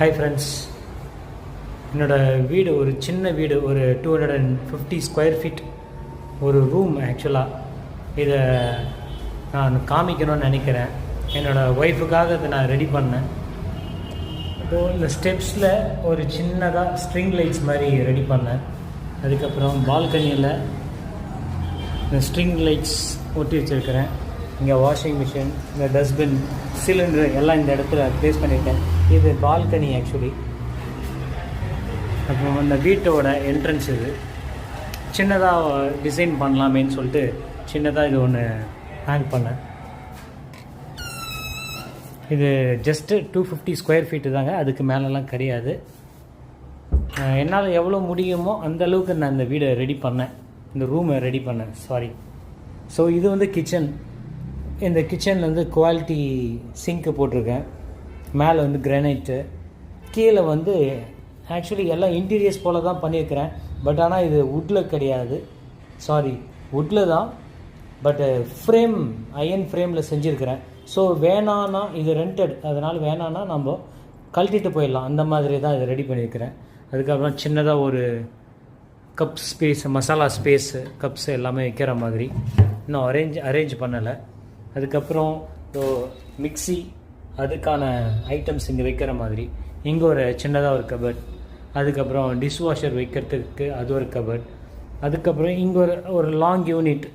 Hi friends, என்னோடய வீடு ஒரு சின்ன வீடு, ஒரு 250 ஸ்கொயர் ஃபீட் ஒரு ரூம். ஆக்சுவலாக இதை நான் காமிக்கணும்னு நினைக்கிறேன். என்னோடய ஒய்ஃபுக்காக இதை நான் ரெடி பண்ணேன். இப்போது இந்த ஸ்டெப்ஸில் ஒரு சின்னதாக ஸ்ட்ரிங் லைட்ஸ் மாதிரி ரெடி பண்ணேன். அதுக்கப்புறம் பால்கனியில் இந்த ஸ்ட்ரிங் லைட்ஸ் ஒட்டி வச்சுருக்கிறேன். இங்கே வாஷிங் மிஷின், இந்த டஸ்ட்பின், சிலிண்டர் எல்லாம் இந்த இடத்துல ப்ளேஸ் பண்ணியிருக்கேன். இது பால்கனி ஆக்சுவலி. அப்புறம் இந்த வீட்டோட என்ட்ரன்ஸ் இது சின்னதாக டிசைன் பண்ணலாமேன்னு சொல்லிட்டு சின்னதாக இது ஒன்று ஹேங் பண்ணேன். இது ஜஸ்ட்டு 250 ஸ்கொயர் ஃபீட்டு தாங்க, அதுக்கு மேலெலாம் கிடையாது. என்னால் எவ்வளோ முடியுமோ அந்தளவுக்கு நான் இந்த வீடை ரெடி பண்ணேன், இந்த ரூமை ரெடி பண்ணேன். ஸோ இது வந்து கிச்சன். இந்த கிச்சனில் வந்து குவாலிட்டி சிங்க்கு போட்டிருக்கேன். மேலே வந்து கிரானைட்டு, கீழே வந்து ஆக்சுவலி எல்லாம் இன்டீரியர்ஸ் போல் தான் பண்ணியிருக்கிறேன். பட் ஆனால் இது வுட்டில் கிடையாது, வுட்டில் தான். பட்டு ஃப்ரேம், அயன் ஃப்ரேமில் செஞ்சுருக்கிறேன். ஸோ வேணான்னா இது ரெண்டட், அதனால் வேணான்னா நம்ம கழட்டிட்டு போயிடலாம். அந்த மாதிரி தான் இதை ரெடி பண்ணியிருக்கிறேன். அதுக்கப்புறம் சின்னதாக ஒரு cup space, masala space, cups எல்லாமே வைக்கிற மாதிரி இன்னும் அரேஞ்ச் பண்ணலை. அதுக்கப்புறம் மிக்ஸி, அதுக்கான ஐட்டம்ஸ் இங்கே வைக்கிற மாதிரி இங்கே ஒரு சின்னதாக ஒரு கபர்ட். அதுக்கப்புறம் டிஷ்வாஷர் வைக்கிறதுக்கு அது ஒரு கபர்ட். அதுக்கப்புறம் இங்கே ஒரு லாங் யூனிட்,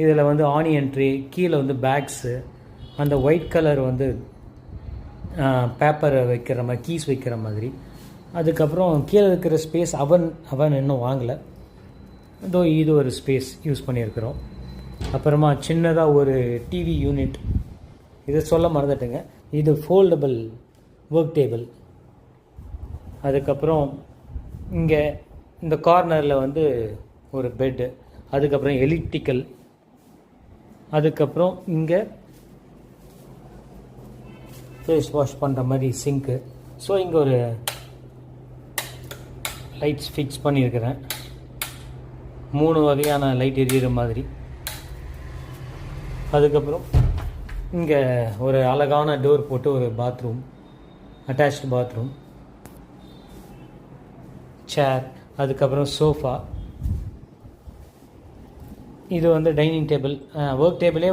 இதில் வந்து ஆனியன் ட்ரே, கீழே வந்து பேக்ஸு, அந்த ஒயிட் கலர் வந்து பேப்பரை வைக்கிற மாதிரி, கீஸ் வைக்கிற மாதிரி. அதுக்கப்புறம் கீழே இருக்கிற ஸ்பேஸ் அவன் இன்னும் வாங்கலை. இது ஒரு ஸ்பேஸ் யூஸ் பண்ணியிருக்கிறோம். அப்புறமா சின்னதாக ஒரு டிவி யூனிட், இதை சொல்ல மறந்துட்டுங்க, இது ஃபோல்டபுள் ஒர்க் டேபிள். அதுக்கப்புறம் இங்கே இந்த கார்னரில் வந்து ஒரு பெட்டு. அதுக்கப்புறம் எலிப்டிக்கல். அதுக்கப்புறம் இங்கே ஃபேஸ் வாஷ் பண்ணுற மாதிரி சிங்க்கு. ஸோ இங்கே ஒரு லைட்ஸ் ஃபிக்ஸ் பண்ணியிருக்கிறேன், 3 வகையான லைட் எரியிற மாதிரி. அதுக்கப்புறம் இங்கே ஒரு அழகான டோர் போட்டு ஒரு பாத்ரூம், அட்டாச்டு பாத்ரூம், சேர், அதுக்கப்புறம் சோஃபா. இது வந்து டைனிங் டேபிள், ஒர்க் டேபிளே